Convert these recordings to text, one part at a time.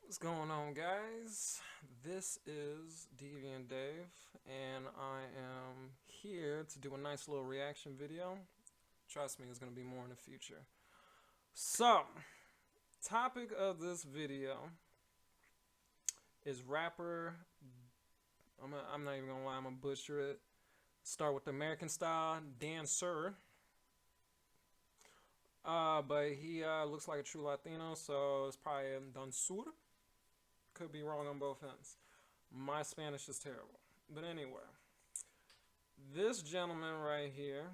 What's going on, guys? This is Deviant Dave, and I am here to do a nice little reaction video. Trust me, there's going to be more in the future. So, topic of this video is rapper. I'm not even going to lie, I'm going to butcher it. Start with the American style, Dan Sur. But he looks like a true Latino, so it's probably Dan Sur. Could be wrong on both ends. My Spanish is terrible. But anyway, this gentleman right here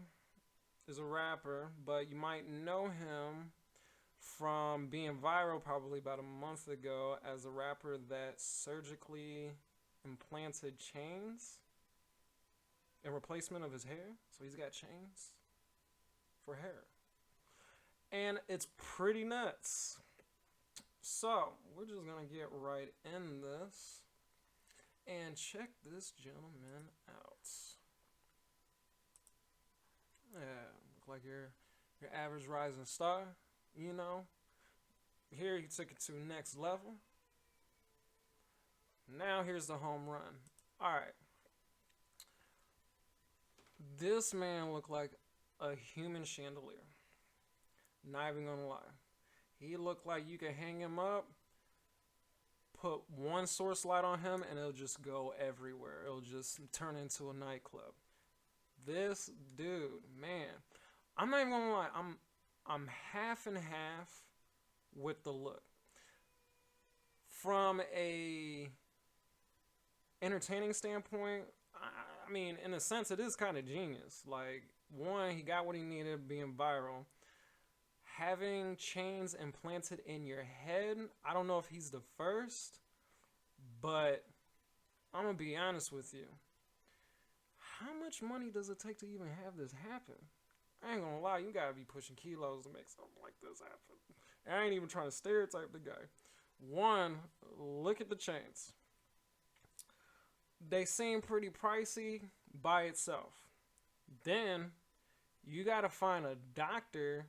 is a rapper, but you might know him from being viral probably about a month ago as a rapper that surgically implanted chains in replacement of his hair. So he's got chains for hair. And it's pretty nuts. So, we're just going to get right in this and check this gentleman out. Yeah, look like your average rising star, you know. Here he took it to next level. Now here's the home run. Alright. This man looked like a human chandelier. Not even gonna lie. He looked like you could hang him up, put one source light on him, and it'll just go everywhere. It'll just turn into a nightclub. This dude, man, I'm not even gonna lie. I'm half and half with the look. From a entertaining standpoint, I mean, in a sense, it is kind of genius. Like, one, he got what he needed, being viral. Having chains implanted in your head, I don't know if he's the first, but I'm going to be honest with you. How much money does it take to even have this happen? I ain't going to lie, you got to be pushing kilos to make something like this happen. And I ain't even trying to stereotype the guy. One, look at the chains. They seem pretty pricey by itself. Then, you got to find a doctor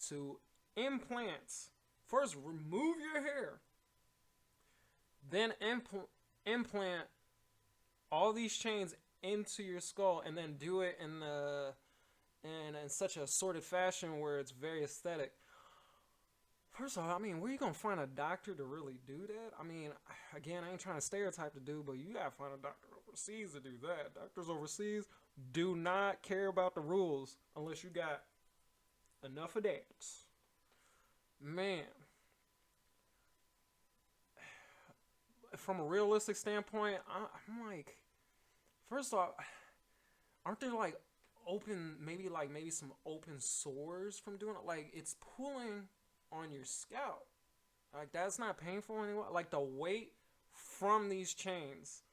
to implant. First, remove your hair. Then implant all these chains into your skull, and then do it in such a sorted fashion where it's very aesthetic. First of all, I mean, where you gonna find a doctor to really do that? I mean, again, I ain't trying to stereotype the dude, but you gotta find a doctor overseas to do that. Doctors overseas do not care about the rules unless you got enough of that. Man. From a realistic standpoint, I'm like, first off, aren't there like maybe some open sores from doing it? Like, it's pulling on your scalp. Like, that's not painful anymore. Like, the weight from these chains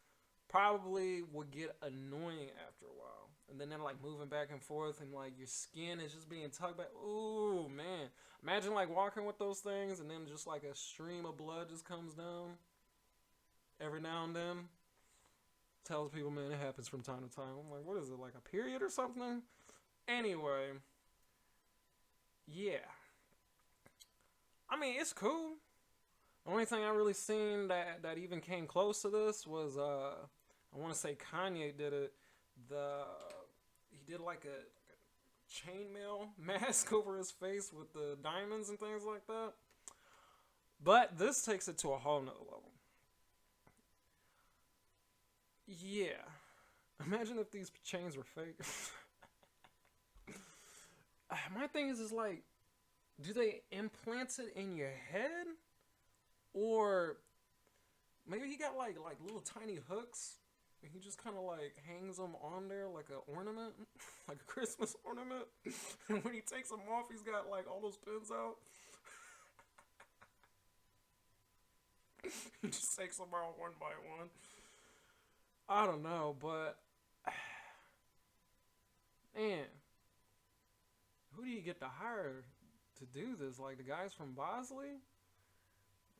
probably would get annoying after a while. And then like moving back and forth, and like your skin is just being tugged back. Ooh, man. Imagine like walking with those things and then just like a stream of blood just comes down every now and then. Tells people, man, it happens from time to time. I'm like, what is it, like a period or something? Anyway, yeah. I mean, it's cool. The only thing I really seen that even came close to this was I want to say Kanye did it. He did like a chainmail mask over his face with the diamonds and things like that. But this takes it to a whole nother level. Yeah. Imagine if these chains were fake. My thing is like, do they implant it in your head? Or maybe he got like little tiny hooks, and he just kind of like hangs them on there like an ornament, like a Christmas ornament. And when he takes them off, he's got like all those pins out. He just takes them out one by one. I don't know, but man, who do you get to hire to do this? Like the guys from Bosley?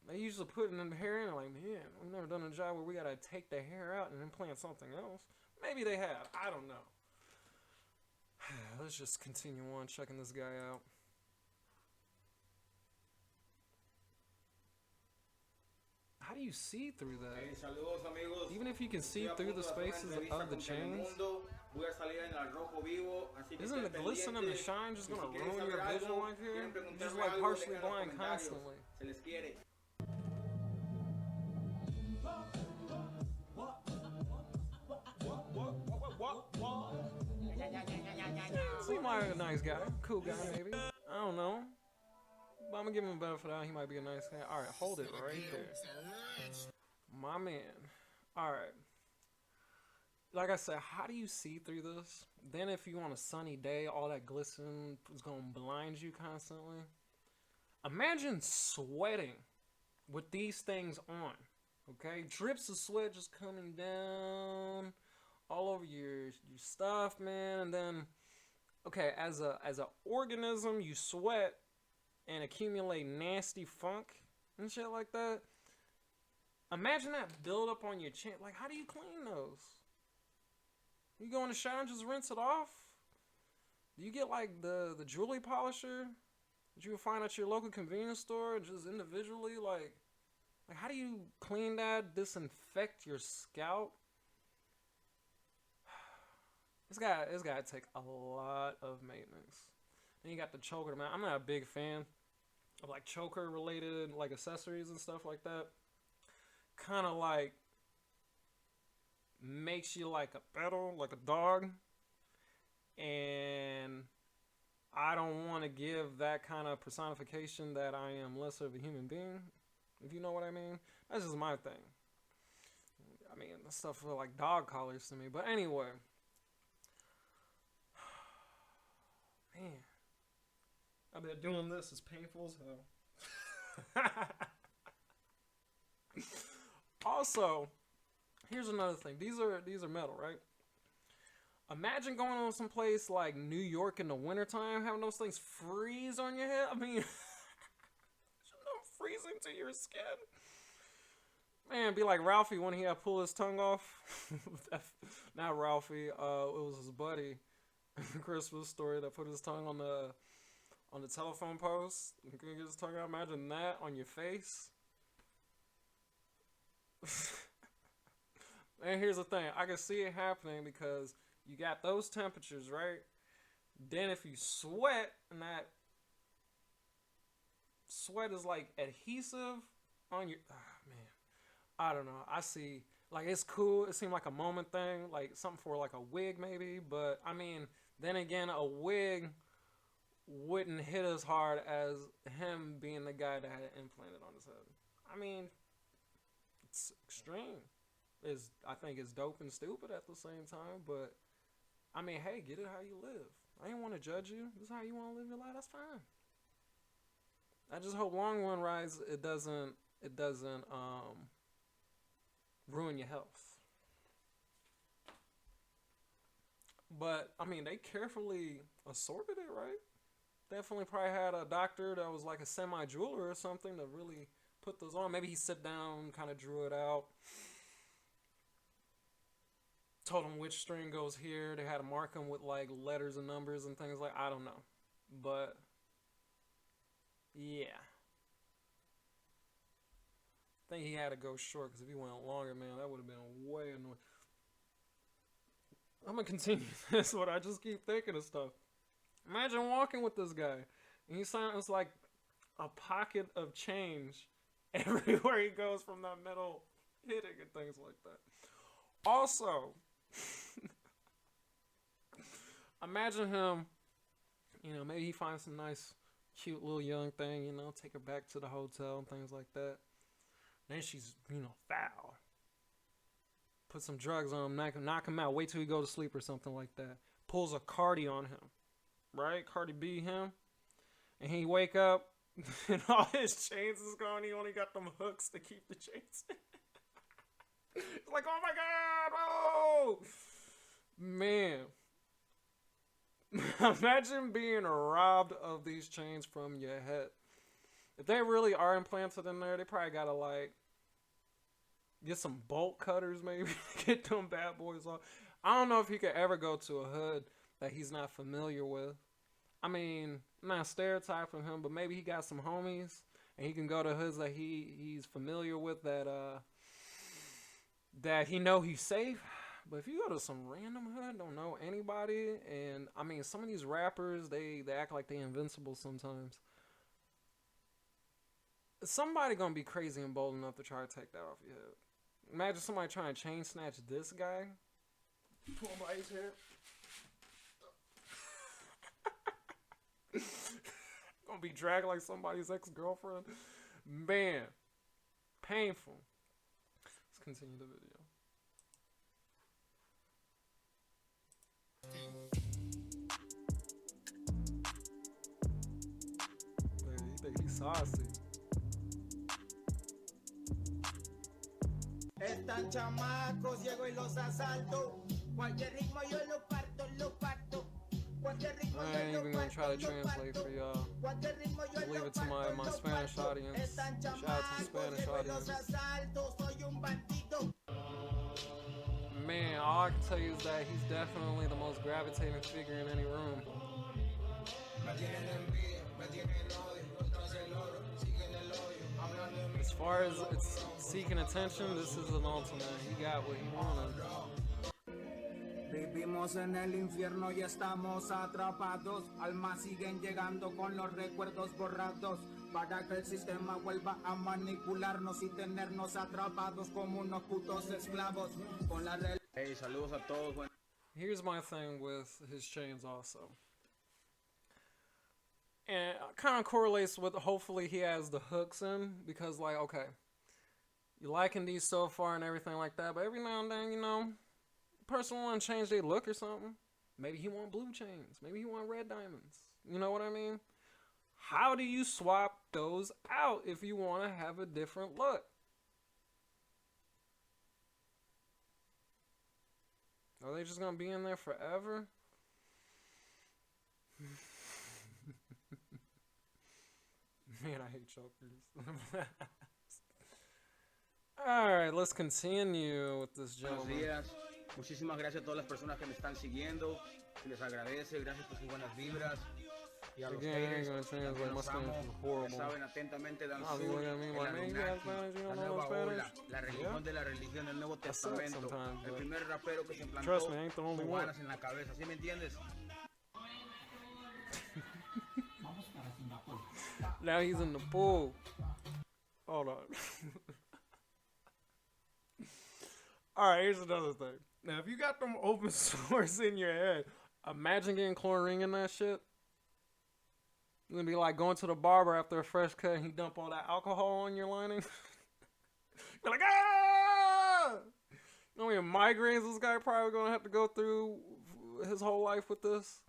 They usually put in the hair in, like, man, we've never done a job where we gotta take the hair out and implant something else. Maybe they have. I don't know. Let's just continue on checking this guy out. do you see through that? Even if you can see through the spaces of the chains, isn't the glisten and the shine just gonna ruin your vision like here? You're just like partially blind constantly. Seems like a nice guy, cool guy maybe. I don't know. But I'm gonna give him a benefit of the doubt. He might be a nice guy. Alright, hold it right there. My man. Alright. Like I said, how do you see through this? Then if you on a sunny day, all that glisten is gonna blind you constantly. Imagine sweating with these things on. Okay? Drips of sweat just coming down all over your stuff, man. And then, okay, as a organism, you sweat and accumulate nasty funk and shit like that. Imagine that build up on your chin. Like, how do you clean those? You go in the shower and just rinse it off? Do you get like the jewelry polisher that you would find at your local convenience store, just individually? Like how do you clean that, disinfect your scalp? It's gotta take a lot of maintenance. Then you got the choker, man. I'm not a big fan of like choker related like accessories and stuff like that. Kind of like makes you like a pedal, like a dog. And I don't want to give that kind of personification that I am lesser of a human being, if you know what I mean. That's just my thing. I mean, that stuff feel like dog collars to me. But anyway. Man. I bet doing this is painful as hell. Also, here's another thing. These are metal, right? Imagine going on some place like New York in the wintertime, having those things freeze on your head. I mean, freezing to your skin. Man, be like Ralphie when he had to pull his tongue off. Not Ralphie, it was his buddy. Christmas story that put his tongue on the telephone post. You couldn't get his tongue out. Imagine that on your face. And here's the thing, I can see it happening because you got those temperatures, right? Then if you sweat, and that sweat is like adhesive on your, man, I don't know. I see, like, it's cool. It seemed like a moment thing, like something for like a wig maybe. But I mean, then again, a wig wouldn't hit as hard as him being the guy that had it implanted on his head. I mean, it's extreme. I think it's dope and stupid at the same time, but I mean, hey, get it how you live. I ain't want to judge you. This is how you want to live your life. That's fine. I just hope long run rise it doesn't ruin your health. But I mean, they carefully assorted it, right? Definitely probably had a doctor that was like a semi-jeweler or something to really put those on. Maybe he sat down, kind of drew it out. Told him which string goes here. They had to mark them with like letters and numbers and things like, I don't know. But yeah. I think he had to go short because if he went longer, man, that would have been way annoying. I'm going to continue this, but I just keep thinking of stuff. Imagine walking with this guy. And he sounds like a pocket of change everywhere he goes from that metal hitting and things like that. Also, imagine him, maybe he finds some nice, cute little young thing, take her back to the hotel and things like that. Then she's, foul. Put some drugs on him, knock him out, wait till he go to sleep or something like that. Pulls a Cardi on him, right? Cardi B him. And he wake up and all his chains is gone. He only got them hooks to keep the chains. It's like, oh my God, oh! Man. Imagine being robbed of these chains from your head. If they really are implanted in there, they probably gotta like get some bolt cutters maybe get them bad boys off. I don't know if he could ever go to a hood that he's not familiar with. I mean, I'm not stereotyping him, but maybe he got some homies and he can go to hoods that he's familiar with, that he know he's safe. But if you go to some random hood, don't know anybody, and I mean, some of these rappers, they act like they invincible sometimes. Somebody gonna be crazy and bold enough to try to take that off your head. Imagine somebody trying to chain snatch this guy. Pull him by his hair. Gonna be dragged like somebody's ex-girlfriend. Man, painful. Let's continue the video. You think he's saucy. Están chamacos, llego y los asalto. Cualquier ritmo yo lo parto, lo parto. Cualquier ritmo I yo ain't lo even gonna parto, try to lo translate parto. for y'all. Cualquier ritmo yo Leave lo it to parto, my lo Spanish parto. audience. Están Shout out to the chamacos, Spanish llego y los audience. asalto. Soy un bandido. Man, all I can tell you is that he's definitely the most gravitating figure in any room. As far as it's seeking attention, this is an ultimate. He got what he wanted. Vivimos en el infierno y estamos atrapados. Almas siguen llegando con los recuerdos borrados. Para que el sistema vuelva a manipularnos y tenernos atrapados como unos putos esclavos. Con la Hey, saludos a todos. Here's my thing with his chains also. And it kind of correlates with, hopefully he has the hooks in, because like, okay, you liking these so far and everything like that, but every now and then, you know, person want to change their look or something. Maybe he want blue chains. Maybe he want red diamonds. You know what I mean? How do you swap those out if you want to have a different look? Are they just gonna be in there forever? Man, I hate chokers. Alright, let's continue with this Buenos gentleman. días. Muchísimas gracias a todas las personas que me están siguiendo. Se les agradece. Gracias por sus buenas vibras. Y a los haters, también los amo. Ya saben, atentamente, Dan Sur, el Anunnaki, la nueva ola, la religión de la religión, el Nuevo Testamento, el primer rapero que se implantó cubanas en la cabeza. ¿Sí me entiendes? Now he's in the pool. Hold on. Alright, here's another thing. Now, if you got them open source in your head, imagine getting chlorine in that shit. You're gonna be like going to the barber after a fresh cut and he dump all that alcohol on your lining. You're like, ah! You know how many migraines this guy probably gonna have to go through his whole life with this?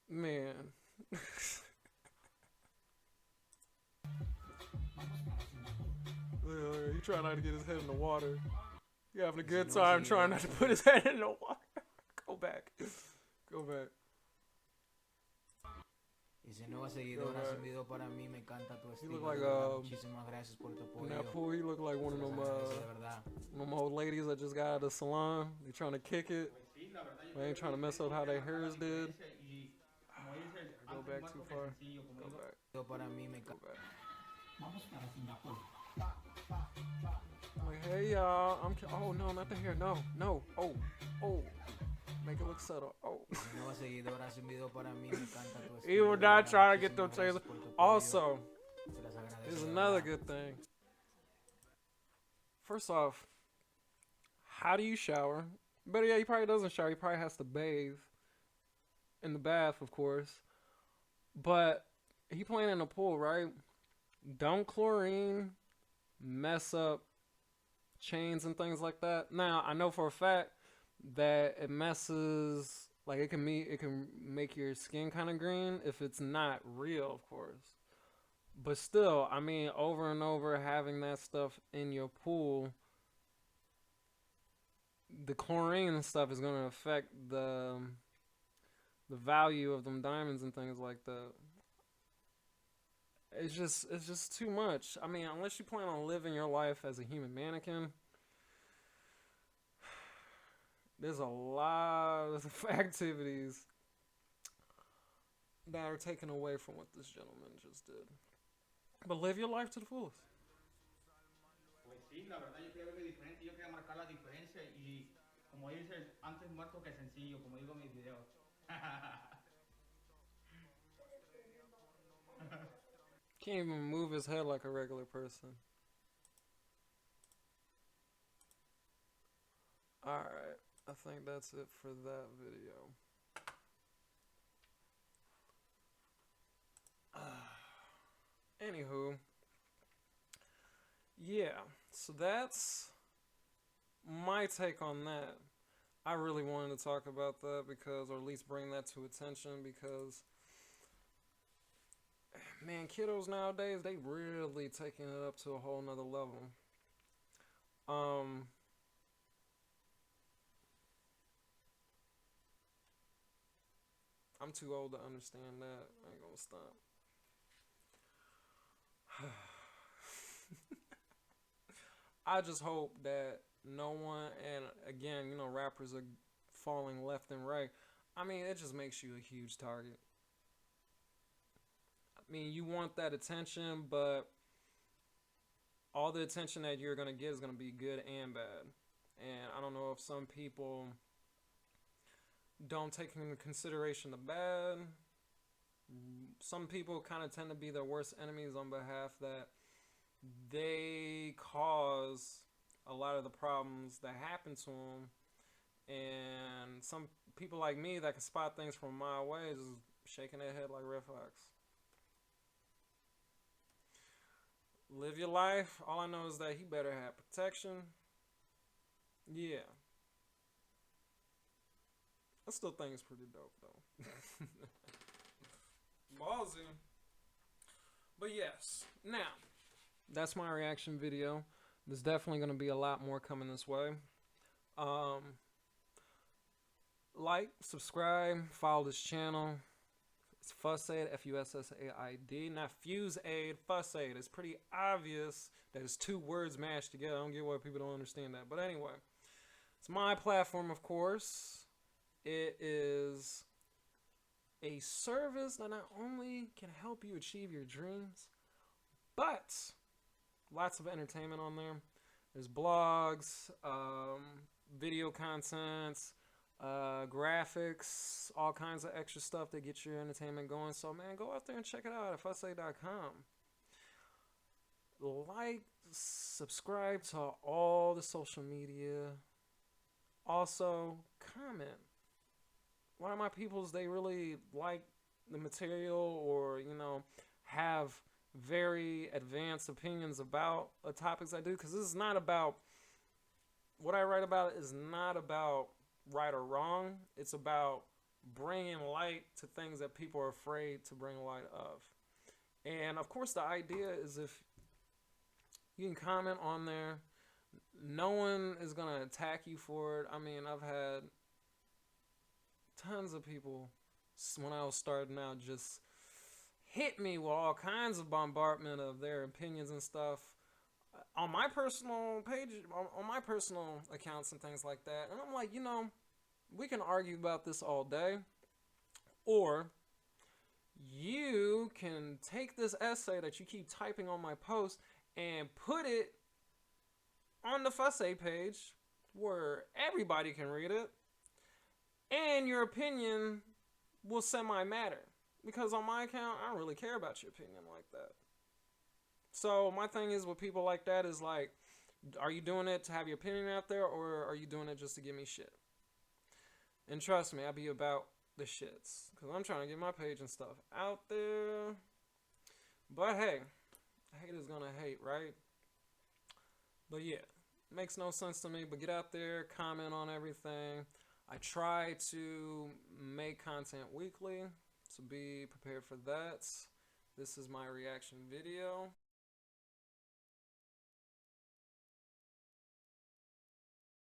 Man. He trying not to get his head in the water. He having a good time trying not to put his head in the water. Go back. Go back. Y si nuevo seguidor has enviado para mí, me encanta tu estilo. He look like muchísimas gracias por tu apoyo. in that pool, he look like one of De verdad. them old ladies that just got out of the salon. They trying to kick it. They ain't trying to mess up how their hairs did. Go back too far. Go back. Para mí, me Go encanta. back. Like, hey y'all, oh no, not the hair, no, oh, make it look subtle, oh. Nuevo seguidor has enviado para mí, me encanta tu estilo. He would not try to get them chains. Also, here's another good thing. First off, how do you shower? Better yet, he probably doesn't shower. He probably has to bathe in the bath, of course. But he playing in the pool, right? Don't chlorine mess up chains and things like that. Now, I know for a fact that it messes, like it can make your skin kind of green if it's not real, of course. But still, I mean, over and over having that stuff in your pool, the chlorine and stuff is going to affect the value of them diamonds and things like that. It's just too much. I mean, unless you plan on living your life as a human mannequin, there's a lot of activities that are taken away from what this gentleman just did. But live your life to the fullest. Pues sí, la verdad yo quería verlo diferente, yo quería marcar la diferencia y como dices, antes muerto que sencillo, como digo en mis videos. Can't even move his head like a regular person. Alright, I think that's it for that video. Anywho, yeah, so that's my take on that. I really wanted to talk about that because, or at least bring that to attention because, man, kiddos nowadays, they really taking it up to a whole nother level. I'm too old to understand that. I ain't gonna stop. I just hope that no one, and again, you know, rappers are falling left and right. I mean, it just makes you a huge target. I mean, you want that attention, but all the attention that you're gonna get is gonna be good and bad. And I don't know if some people don't take into consideration the bad. Some people kind of tend to be their worst enemies on behalf that they cause a lot of the problems that happen to them. And some people like me that can spot things from a mile away just shaking their head like Red Fox. Live your life. All I know is that he better have protection. Yeah. I still think it's pretty dope though. Ballsy. But yes. Now, that's my reaction video. There's definitely going to be a lot more coming this way. Like, subscribe, follow this channel. It's Fussaid, F-U-S-S-A-I-D, not Fuse Aid, Fussaid. It's pretty obvious that it's two words mashed together. I don't get why people don't understand that. But anyway, it's my platform, of course. It is a service that not only can help you achieve your dreams, but lots of entertainment on there. There's blogs, video content, graphics, all kinds of extra stuff that gets your entertainment going. So, man, go out there and check it out at fussay.com. Like, subscribe to all the social media. Also, comment. One of my peoples, they really like the material or, you know, have very advanced opinions about the topics I do. Because this is not about, what I write about is not about right or wrong. It's about bringing light to things that people are afraid to bring light of. And of course the idea is if you can comment on there, no one is going to attack you for it. I mean, I've had tons of people when I was starting out just hit me with all kinds of bombardment of their opinions and stuff on my personal page, on my personal accounts and things like that. And I'm like, you know, we can argue about this all day, or you can take this essay that you keep typing on my post and put it on the Fussay page where everybody can read it, and your opinion will semi-matter. Because on my account, I don't really care about your opinion like that. So my thing is with people like that is like, are you doing it to have your opinion out there, or are you doing it just to give me shit? And trust me, I be about the shits. Because I'm trying to get my page and stuff out there. But hey, haters gonna hate, right? But yeah, makes no sense to me. But get out there, comment on everything. I try to make content weekly, so be prepared for that. This is my reaction video.